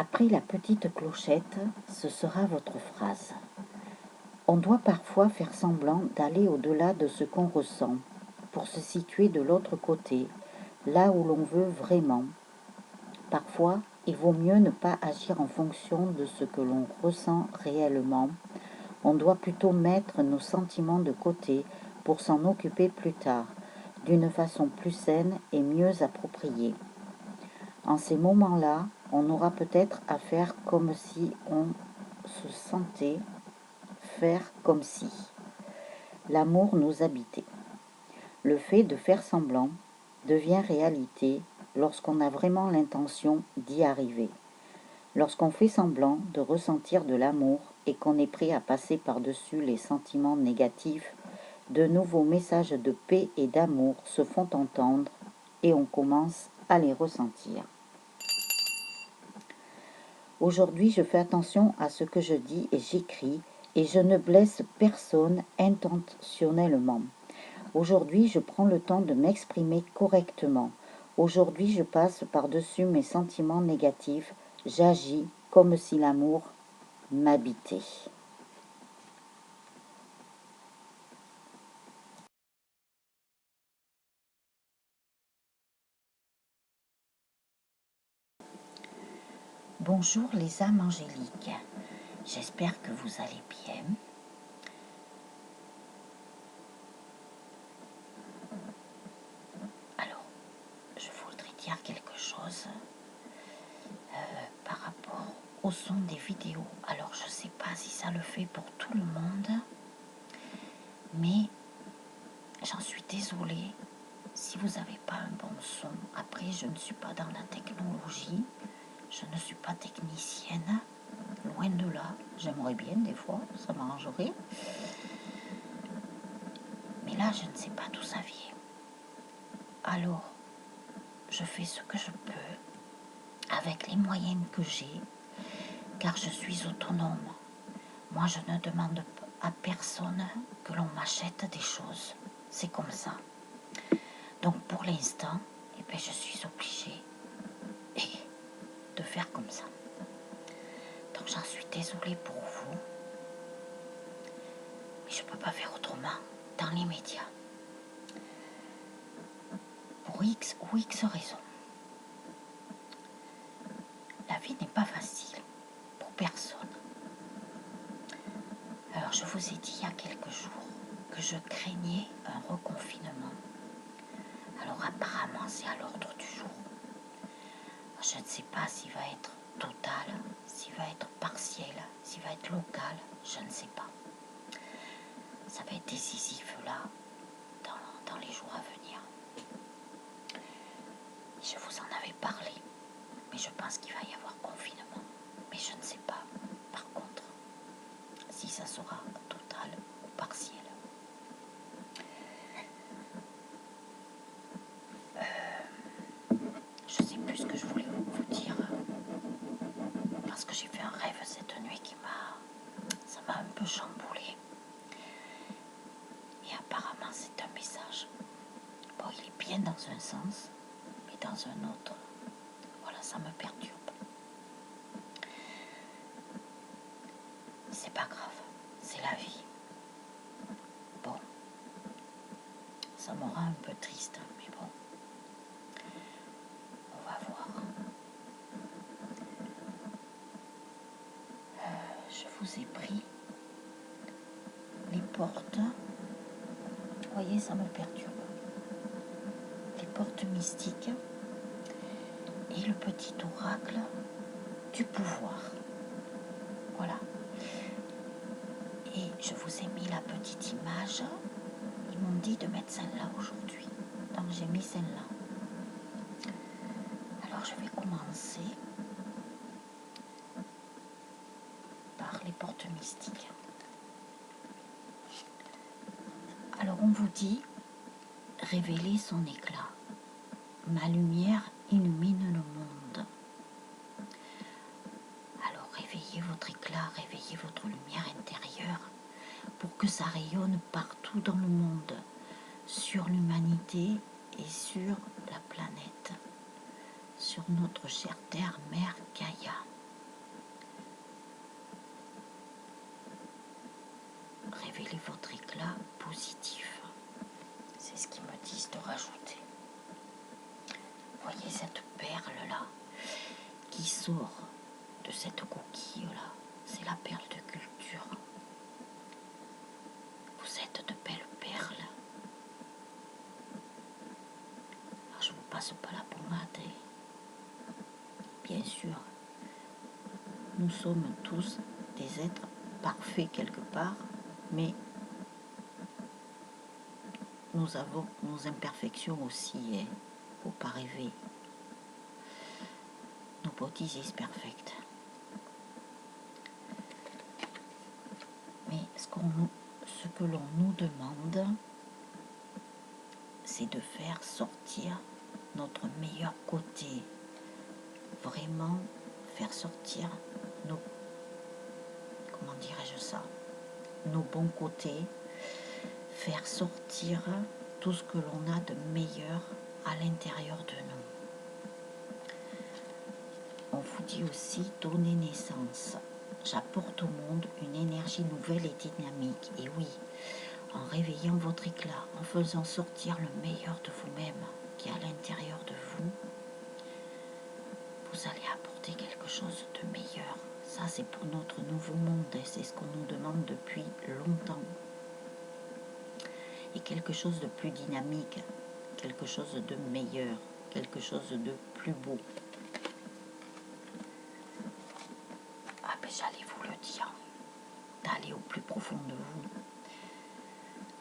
Après la petite clochette, ce sera votre phrase. On doit parfois faire semblant d'aller au-delà de ce qu'on ressent, pour se situer de l'autre côté, là où l'on veut vraiment. Parfois, il vaut mieux ne pas agir en fonction de ce que l'on ressent réellement. On doit plutôt mettre nos sentiments de côté pour s'en occuper plus tard, d'une façon plus saine et mieux appropriée. En ces moments-là, on aura peut-être à faire comme si on se sentait, faire comme si l'amour nous habitait. Le fait de faire semblant devient réalité lorsqu'on a vraiment l'intention d'y arriver. Lorsqu'on fait semblant de ressentir de l'amour et qu'on est prêt à passer par-dessus les sentiments négatifs, de nouveaux messages de paix et d'amour se font entendre et on commence à les ressentir. Aujourd'hui, je fais attention à ce que je dis et j'écris et je ne blesse personne intentionnellement. Aujourd'hui, je prends le temps de m'exprimer correctement. Aujourd'hui, je passe par-dessus mes sentiments négatifs. J'agis comme si l'amour m'habitait. Bonjour les âmes angéliques. J'espère que vous allez bien. Alors, je voudrais dire quelque chose par rapport au son des vidéos. Alors, je ne sais pas si ça le fait pour tout le monde, mais j'en suis désolée si vous n'avez pas un bon son. Après, je ne suis pas dans la technologie, je ne suis pas technicienne, loin de là. J'aimerais bien des fois, ça m'arrangerait. Mais là, je ne sais pas d'où ça vient. Alors, je fais ce que je peux avec les moyens que j'ai, car je suis autonome. Moi, je ne demande à personne que l'on m'achète des choses. C'est comme ça. Donc, pour l'instant, je suis obligée de faire comme ça. Donc, j'en suis désolée pour vous. Mais je ne peux pas faire autrement dans les médias. Pour X ou X raisons. La vie n'est pas facile pour personne. Alors, je vous ai dit il y a quelques jours que je craignais un reconfinement. Alors, apparemment, c'est à l'ordre du jour. Je ne sais pas s'il va être total, s'il va être partiel, s'il va être local, je ne sais pas. Ça va être décisif là, dans les jours à venir. Je vous en avais parlé, mais je pense qu'il va y avoir confinement. Mais je ne sais pas, par contre, si ça sera total ou partiel. Je ne sais plus ce que je voulais vous dire, parce que j'ai fait un rêve cette nuit ça m'a un peu chamboulé. Et apparemment, c'est un message. Bon, il est bien dans un sens, mais dans un autre, voilà, ça me perturbe. C'est pas grave, c'est la vie. Bon, ça me rend un peu triste, mais bon, on va voir. Je vous ai pris les portes, vous voyez, ça me perturbe. Les portes mystiques et le petit oracle du pouvoir. Voilà. Et je vous ai mis la petite image. Ils m'ont dit de mettre celle-là aujourd'hui. Donc j'ai mis celle-là. Alors je vais commencer par les portes mystiques. Alors on vous dit, révélez son éclat. Ma lumière illumine le monde. Alors réveillez votre éclat, réveillez votre lumière intérieure pour que ça rayonne partout dans le monde, sur l'humanité et sur la planète, sur notre chère terre, mère Gaïa. révéler votre éclat positif. C'est ce qu'ils me disent de rajouter. Voyez cette perle-là qui sort de cette coquille-là. C'est la perle de culture. Vous êtes de belles perles. Alors, je vous passe pas la pommade. Bien sûr, nous sommes tous des êtres parfaits quelque part, mais nous avons nos imperfections aussi, hein. Faut pas rêver. No body is perfect. Mais ce que l'on nous demande, c'est de faire sortir notre meilleur côté. Vraiment faire sortir nos, comment dirais-je ça, nos bons côtés, faire sortir tout ce que l'on a de meilleur à l'intérieur de nous. On vous dit aussi donner naissance. J'apporte au monde une énergie nouvelle et dynamique. Et oui, en réveillant votre éclat, en faisant sortir le meilleur de vous-même qui est à l'intérieur de vous, vous allez apporter quelque chose de meilleur. Ça, c'est pour notre nouveau monde, et c'est ce qu'on nous demande depuis longtemps. Et quelque chose de plus dynamique, quelque chose de meilleur, quelque chose de plus beau. Ah ben j'allais vous le dire, d'aller au plus profond de vous.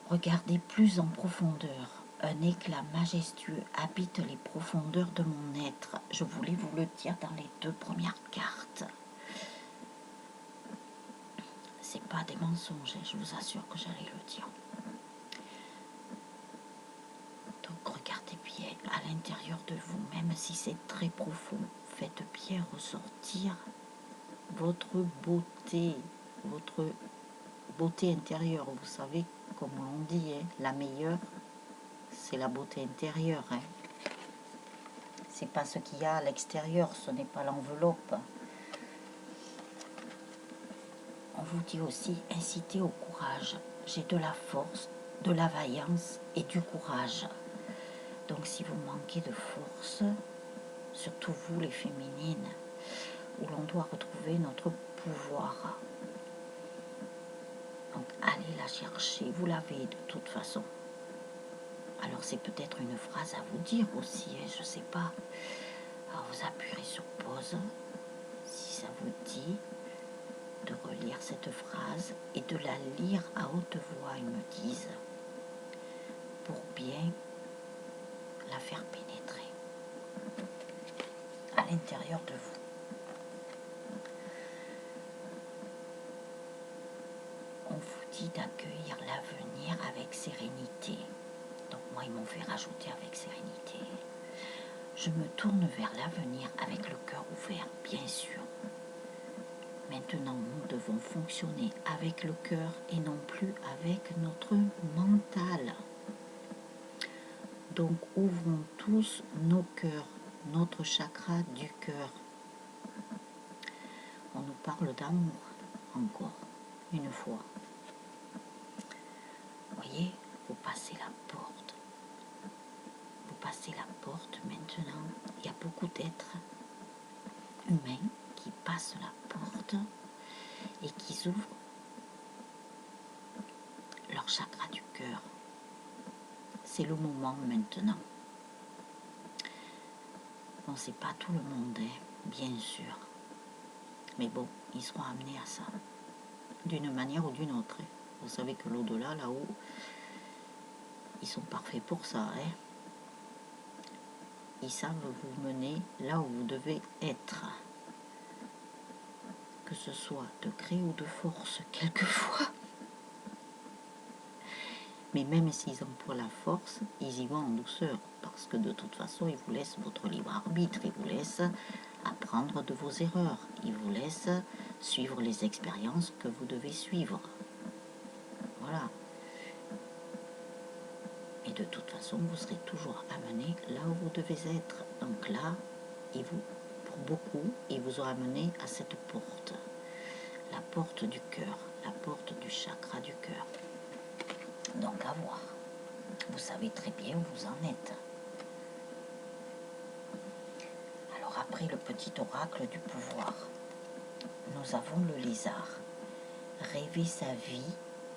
Regardez plus en profondeur. Un éclat majestueux habite les profondeurs de mon être. Je voulais vous le dire dans les 2 premières cartes. C'est pas des mensonges, je vous assure que j'allais le dire. Donc regardez bien à l'intérieur de vous, même si c'est très profond. Faites bien ressortir votre beauté intérieure. Vous savez, comme on dit, hein, la meilleure, c'est la beauté intérieure. Hein. C'est pas ce qu'il y a à l'extérieur, ce n'est pas l'enveloppe. On vous dit aussi, incitez au courage. J'ai de la force, de la vaillance et du courage. Donc si vous manquez de force, surtout vous les féminines, où l'on doit retrouver notre pouvoir. Donc allez la chercher, vous l'avez de toute façon. Alors c'est peut-être une phrase à vous dire aussi, hein, je ne sais pas. Alors vous appuierez sur pause, si ça vous dit, de relire cette phrase et de la lire à haute voix, ils me disent, pour bien la faire pénétrer à l'intérieur de vous. On vous dit d'accueillir l'avenir avec sérénité. Donc moi, ils m'ont fait rajouter avec sérénité. Je me tourne vers l'avenir avec le cœur ouvert, bien sûr. Maintenant, nous devons fonctionner avec le cœur et non plus avec notre mental. Donc, ouvrons tous nos cœurs, notre chakra du cœur. On nous parle d'amour, encore une fois. Vous voyez, vous passez la porte. Vous passez la porte maintenant. Il y a beaucoup d'êtres humains qui passent la porte et qui ouvrent leur chakra du cœur. C'est le moment maintenant. Bon, c'est pas tout le monde, hein, bien sûr. Mais bon, ils seront amenés à ça, d'une manière ou d'une autre. Hein. Vous savez que l'au-delà, là-haut, ils sont parfaits pour ça. Hein. Ils savent vous mener là où vous devez être. Que ce soit de gré ou de force, quelquefois. Mais même s'ils emploient la force, ils y vont en douceur. Parce que de toute façon, ils vous laissent votre libre arbitre. Ils vous laissent apprendre de vos erreurs. Ils vous laissent suivre les expériences que vous devez suivre. Voilà. Et de toute façon, vous serez toujours amené là où vous devez être. Donc là, pour beaucoup, il vous aura amené à cette porte. La porte du cœur, la porte du chakra du cœur. Donc à voir. Vous savez très bien où vous en êtes. Alors après le petit oracle du pouvoir, nous avons le lézard. Rêver sa vie,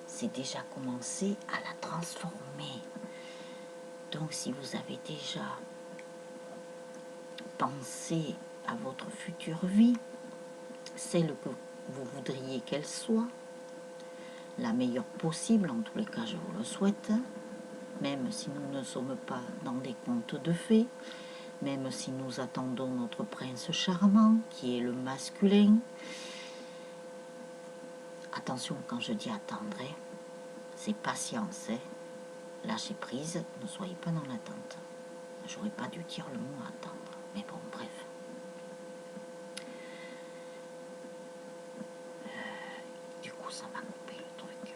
c'est déjà commencer à la transformer. Donc si vous avez déjà pensé à votre future vie, celle que vous voudriez qu'elle soit, la meilleure possible, en tous les cas je vous le souhaite, même si nous ne sommes pas dans des contes de fées, même si nous attendons notre prince charmant, qui est le masculin. Attention, quand je dis attendre, c'est patience, lâchez prise, ne soyez pas dans l'attente. J'aurais pas dû dire le mot attendre, mais bon, bref. Du coup, ça m'a coupé le truc.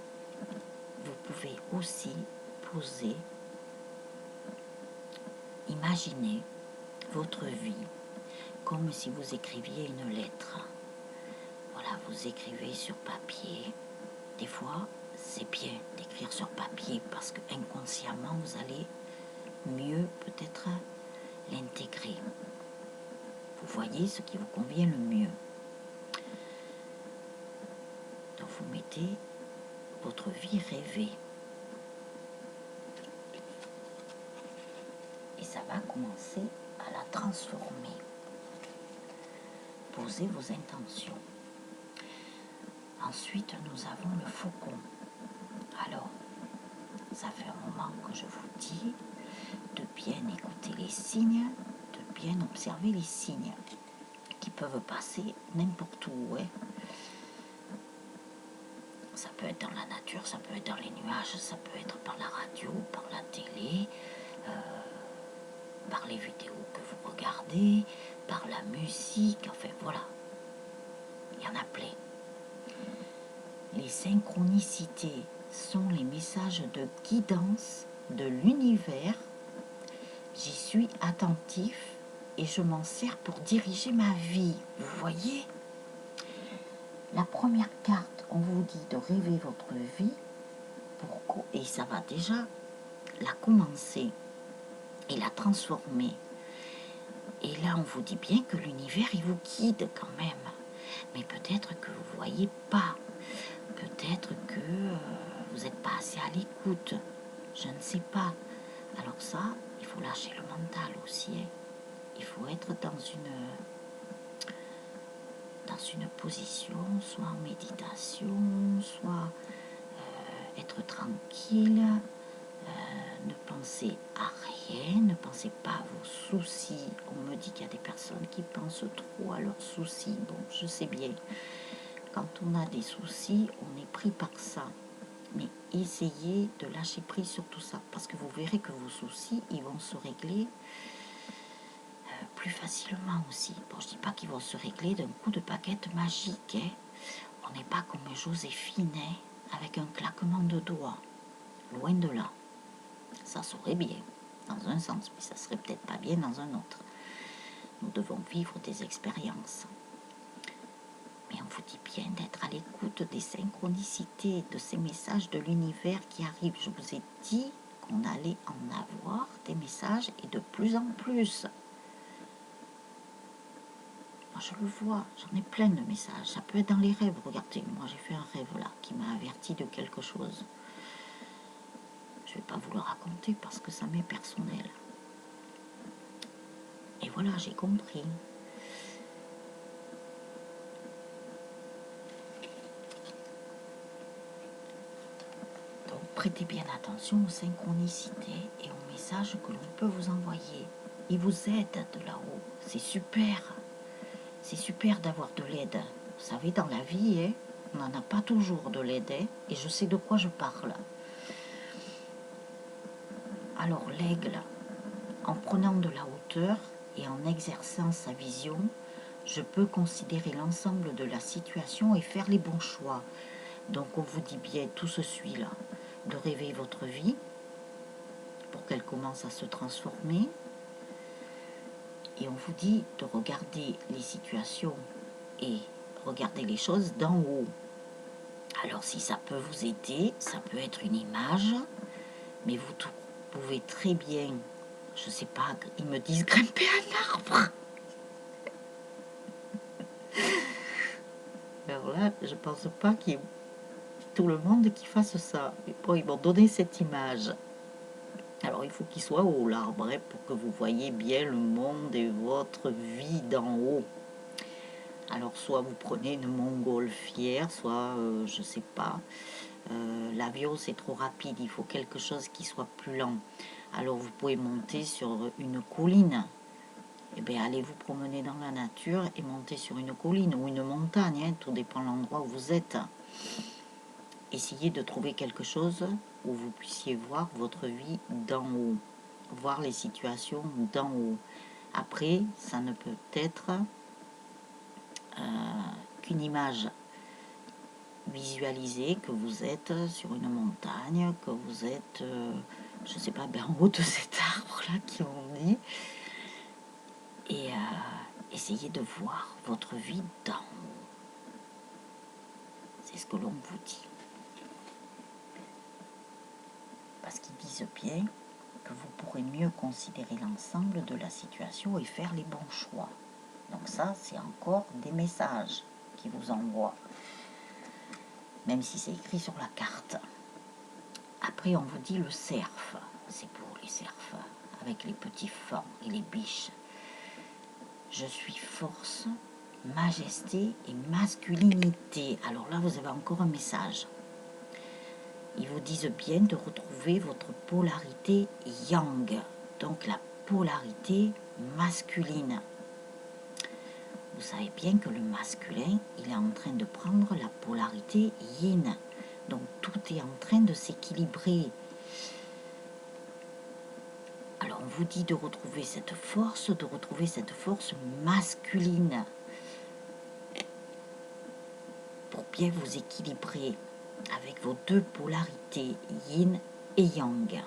Vous pouvez aussi poser, imaginer votre vie comme si vous écriviez une lettre. Voilà, vous écrivez sur papier. Des fois, c'est bien d'écrire sur papier parce que inconsciemment, vous allez mieux peut-être l'intégrer. Vous voyez ce qui vous convient le mieux. Donc vous mettez votre vie rêvée. Et ça va commencer à la transformer. Posez vos intentions. Ensuite, nous avons le faucon. Alors, ça fait un moment que je vous dis de bien écouter les signes, de bien observer les signes qui peuvent passer n'importe où. Ça peut être dans la nature, ça peut être dans les nuages, ça peut être par la radio, par la télé, par les vidéos que vous regardez, par la musique, enfin voilà. Il y en a plein. Les synchronicités sont les messages de guidance de l'univers. J'y suis attentif et je m'en sers pour diriger ma vie. Vous voyez ? La première carte, on vous dit de rêver votre vie et ça va déjà la commencer et la transformer. Et là, on vous dit bien que l'univers, il vous guide quand même. Mais peut-être que vous ne voyez pas. Peut-être que vous n'êtes pas assez à l'écoute. Je ne sais pas. Alors ça, il faut lâcher le mental aussi. Il faut être dans une position, soit en méditation, soit être tranquille, ne pensez à rien, ne pensez pas à vos soucis. On me dit qu'il y a des personnes qui pensent trop à leurs soucis. Bon, je sais bien. Quand on a des soucis, on est pris par ça. Mais essayez de lâcher prise sur tout ça, parce que vous verrez que vos soucis, ils vont se régler plus facilement aussi. Bon, je ne dis pas qu'ils vont se régler d'un coup de baguette magique. On n'est pas comme Joséphine, avec un claquement de doigts. Loin de là. Ça serait bien, dans un sens, mais ça serait peut-être pas bien dans un autre. Nous devons vivre des expériences. Mais on vous dit bien d'être à l'écoute des synchronicités, de ces messages de l'univers qui arrivent. Je vous ai dit qu'on allait en avoir des messages et de plus en plus. Moi, je le vois, j'en ai plein de messages. Ça peut être dans les rêves. Regardez, moi j'ai fait un rêve là qui m'a averti de quelque chose. Je ne vais pas vous le raconter parce que ça m'est personnel. Et voilà, j'ai compris. Donc, prêtez bien attention aux synchronicités et aux messages que l'on peut vous envoyer. Ils vous aident de là-haut. C'est super. C'est super d'avoir de l'aide. Vous savez, dans la vie, on n'en a pas toujours de l'aide. Et je sais de quoi je parle. Alors, l'aigle, en prenant de la hauteur et en exerçant sa vision, je peux considérer l'ensemble de la situation et faire les bons choix. Donc on vous dit bien tout ce suit-là, de rêver votre vie pour qu'elle commence à se transformer. Et on vous dit de regarder les situations et regarder les choses d'en haut. Alors si ça peut vous aider, ça peut être une image, mais vous pouvez très bien, je sais pas, ils me disent grimper un arbre. Alors là, je pense pas qu'il y ait tout le monde qui fasse ça. Mais bon, ils m'ont donné cette image. Alors il faut qu'il soit haut l'arbre, hein, pour que vous voyez bien le monde et votre vie d'en haut. Alors soit vous prenez une montgolfière, soit je sais pas. L'avion c'est trop rapide, il faut quelque chose qui soit plus lent. Alors vous pouvez monter sur une colline. Eh bien, allez vous promener dans la nature et monter sur une colline ou une montagne, hein, tout dépend de l'endroit où vous êtes. Essayez de trouver quelque chose où vous puissiez voir votre vie d'en haut, voir les situations d'en haut. Après, ça ne peut être qu'une image visualisée, que vous êtes sur une montagne, que vous êtes, je ne sais pas, ben en haut de cet arbre-là qui on dit. Et essayez de voir votre vie d'en haut. C'est ce que l'on vous dit. Parce qu'ils disent bien que vous pourrez mieux considérer l'ensemble de la situation et faire les bons choix. Donc ça, c'est encore des messages qui vous envoient, même si c'est écrit sur la carte. Après, on vous dit le cerf. C'est pour les cerfs, avec les petits fans et les biches. Je suis force, majesté et masculinité. Alors là, vous avez encore un message. Ils vous disent bien de retrouver votre polarité yang, donc la polarité masculine. Vous savez bien que le masculin, il est en train de prendre la polarité yin. Donc tout est en train de s'équilibrer. Alors on vous dit de retrouver cette force masculine pour bien vous équilibrer avec vos deux polarités, yin et yang.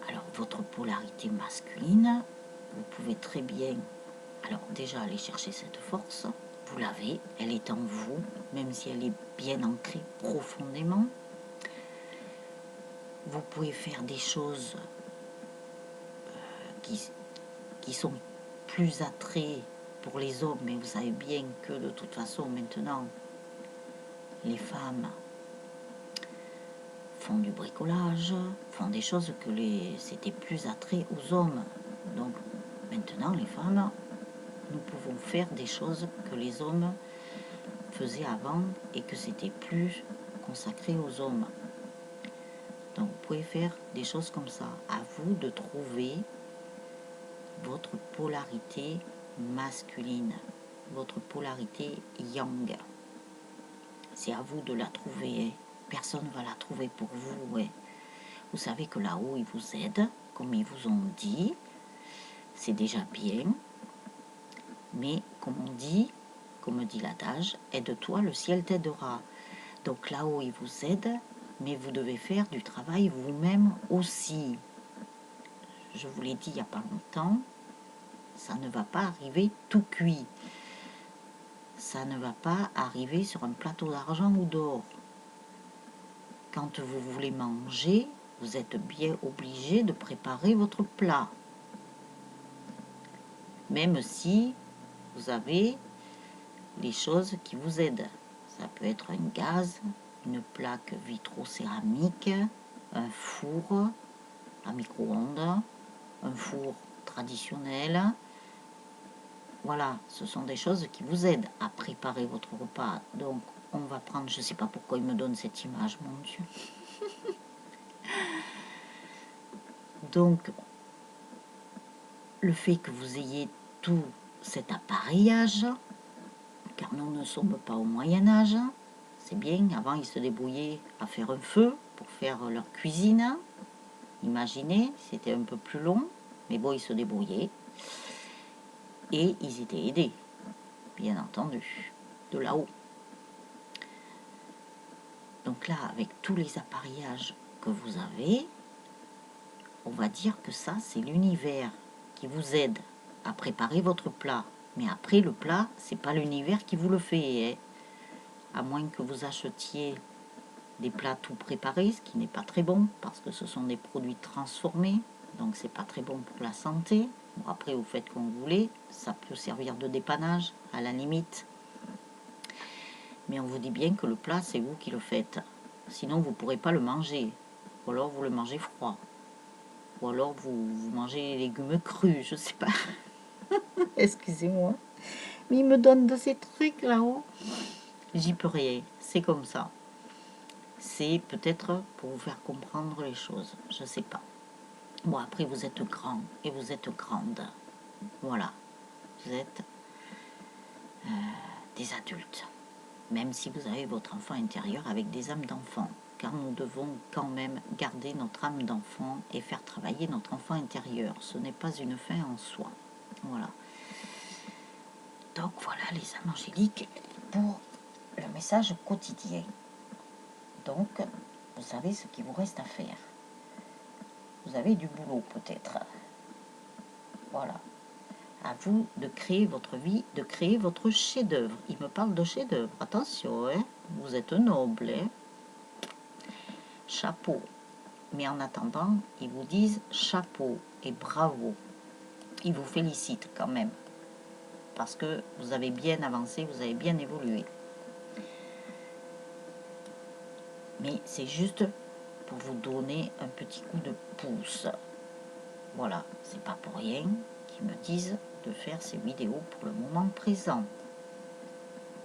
Alors votre polarité masculine, vous pouvez très bien, alors déjà aller chercher cette force, vous l'avez, elle est en vous, même si elle est bien ancrée profondément. Vous pouvez faire des choses qui sont plus attraits pour les hommes, mais vous savez bien que de toute façon maintenant, les femmes font du bricolage, font des choses que c'était plus attrait aux hommes. Donc maintenant les femmes, nous pouvons faire des choses que les hommes faisaient avant et que c'était plus consacré aux hommes. Donc vous pouvez faire des choses comme ça. À vous de trouver votre polarité masculine, votre polarité yang. C'est à vous de la trouver. Personne ne va la trouver pour vous. Ouais. Vous savez que là-haut, ils vous aident, comme ils vous ont dit. C'est déjà bien. Mais comme on dit, comme dit l'adage, aide-toi, le ciel t'aidera. Donc là-haut, ils vous aident, mais vous devez faire du travail vous-même aussi. Je vous l'ai dit il n'y a pas longtemps, ça ne va pas arriver tout cuit. Ça ne va pas arriver sur un plateau d'argent ou d'or. Quand vous voulez manger, vous êtes bien obligé de préparer votre plat. Même si vous avez les choses qui vous aident. Ça peut être un gaz, une plaque vitrocéramique, un four à micro-ondes, un four traditionnel. Voilà, ce sont des choses qui vous aident à préparer votre repas. Donc, on va prendre, je ne sais pas pourquoi il me donne cette image, mon Dieu. Donc, le fait que vous ayez tout cet appareillage, car nous ne sommes pas au Moyen-Âge, c'est bien, avant ils se débrouillaient à faire un feu pour faire leur cuisine. Imaginez, c'était un peu plus long, mais bon, ils se débrouillaient. Et ils étaient aidés, bien entendu, de là-haut. Donc là, avec tous les appareillages que vous avez, on va dire que ça, c'est l'univers qui vous aide à préparer votre plat. Mais après, le plat, c'est pas l'univers qui vous le fait. Hein. à moins que vous achetiez des plats tout préparés, ce qui n'est pas très bon, parce que ce sont des produits transformés, donc c'est pas très bon pour la santé. Bon, après, vous faites comme vous voulez, ça peut servir de dépannage, à la limite. Mais on vous dit bien que le plat, c'est vous qui le faites. Sinon, vous ne pourrez pas le manger. Ou alors, vous le mangez froid. Ou alors, vous mangez les légumes crus, je sais pas. Excusez-moi. Mais il me donne de ces trucs là-haut. J'y peux rien, c'est comme ça. C'est peut-être pour vous faire comprendre les choses, je sais pas. Bon, après, vous êtes grand et vous êtes grande. Voilà. Vous êtes des adultes. Même si vous avez votre enfant intérieur avec des âmes d'enfant. Car nous devons quand même garder notre âme d'enfant et faire travailler notre enfant intérieur. Ce n'est pas une fin en soi. Voilà. Donc voilà les âmes angéliques pour le message quotidien. Donc, vous savez ce qu'il vous reste à faire. Vous avez du boulot peut-être. Voilà. À vous de créer votre vie, de créer votre chef-d'œuvre. Il me parle de chef-d'œuvre. Attention, hein, vous êtes noble. Hein. Chapeau. Mais en attendant, ils vous disent chapeau et bravo. Ils vous félicitent quand même. Parce que vous avez bien avancé, vous avez bien évolué. Mais c'est juste pour vous donner un petit coup de pouce. Voilà, c'est pas pour rien qu'ils me disent de faire ces vidéos pour le moment présent.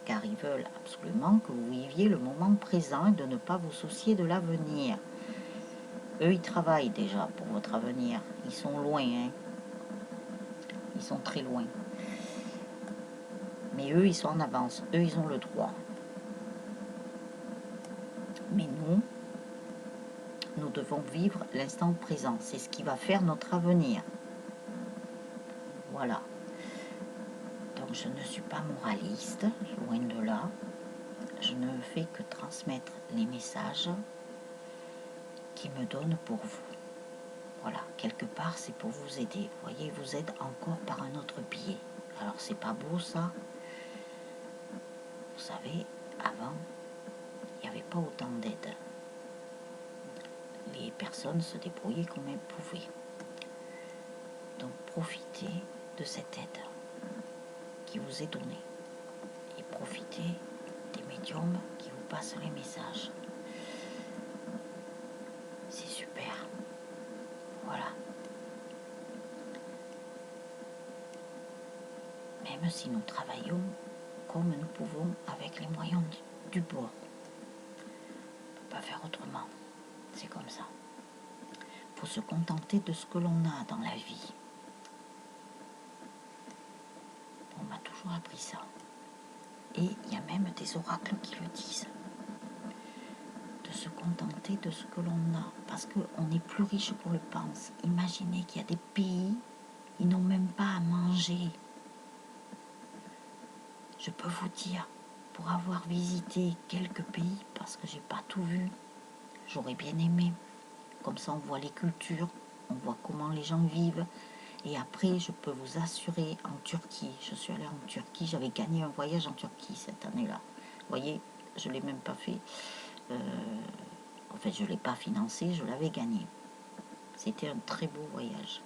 Car ils veulent absolument que vous viviez le moment présent et de ne pas vous soucier de l'avenir. Eux, ils travaillent déjà pour votre avenir. Ils sont loin, hein. Ils sont très loin. Mais eux, ils sont en avance. Eux, ils ont le droit. Mais nous devons vivre l'instant présent. C'est ce qui va faire notre avenir. Voilà. Donc, je ne suis pas moraliste, loin de là. Je ne fais que transmettre les messages qui me donnent pour vous. Voilà, quelque part, c'est pour vous aider. Vous voyez, vous aide encore par un autre biais. Alors, c'est pas beau, ça. Vous savez, avant, il n'y avait pas autant d'aide. Les personnes se débrouillaient comme elles pouvaient. Donc, profitez de cette aide qui vous est donnée. Et profitez des médiums qui vous passent les messages. C'est super. Voilà. Même si nous travaillons comme nous pouvons avec les moyens du bord. On ne peut pas faire autrement. C'est comme ça. Il faut se contenter de ce que l'on a dans la vie. On m'a toujours appris ça. Et il y a même des oracles qui le disent. De se contenter de ce que l'on a. Parce qu'on est plus riche qu'on le pense. Imaginez qu'il y a des pays, ils n'ont même pas à manger. Je peux vous dire, pour avoir visité quelques pays, parce que j'ai pas tout vu, j'aurais bien aimé. Comme ça, on voit les cultures, on voit comment les gens vivent. Et après, je peux vous assurer, en Turquie, je suis allée en Turquie, j'avais gagné un voyage en Turquie cette année-là. Vous voyez, je ne l'ai même pas fait. En fait, je ne l'ai pas financé, je l'avais gagné. C'était un très beau voyage.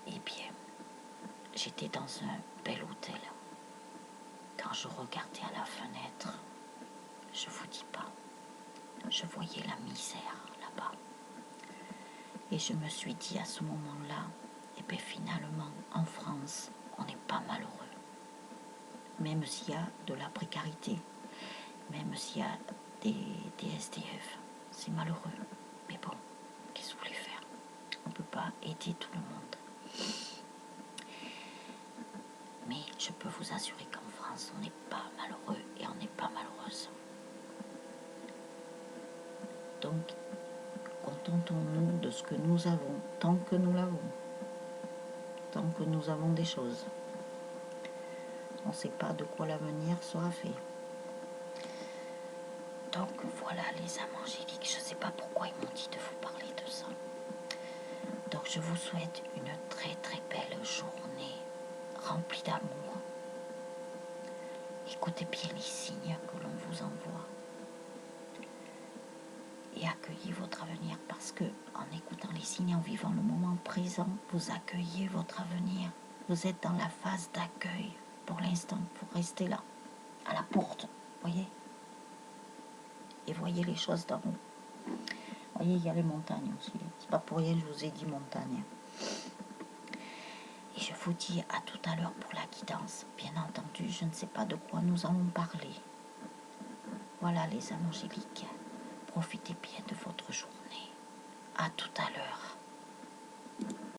Eh bien, j'étais dans un bel hôtel. Quand je regardais à la fenêtre, je vous dis pas, je voyais la misère là-bas. Et je me suis dit à ce moment-là, et bien finalement, en France, on n'est pas malheureux. Même s'il y a de la précarité, même s'il y a des SDF, c'est malheureux. Mais bon, qu'est-ce que vous voulez faire? On ne peut pas aider tout le monde. Mais je peux vous assurer qu'en France, on n'est pas malheureux et on n'est pas malheureuse. Donc, contentons-nous de ce que nous avons, tant que nous l'avons. Tant que nous avons des choses. On ne sait pas de quoi l'avenir sera fait. Donc voilà les âmes angéliques, je ne sais pas pourquoi ils m'ont dit de vous parler de ça. Donc je vous souhaite une très très belle journée remplie d'amour. Et Écoutez bien les signes que l'on vous envoie et accueillez votre avenir, parce que en écoutant les signes, en vivant le moment présent, vous accueillez votre avenir. Vous êtes dans la phase d'accueil pour l'instant. Vous restez là, à la porte, voyez, et voyez les choses d'en haut. Voyez, il y a les montagnes aussi. C'est pas pour rien que je vous ai dit montagne. Et je vous dis à tout à l'heure pour la guidance. Bien entendu, je ne sais pas de quoi nous allons parler. Voilà les angéliques. Profitez bien de votre journée. À tout à l'heure.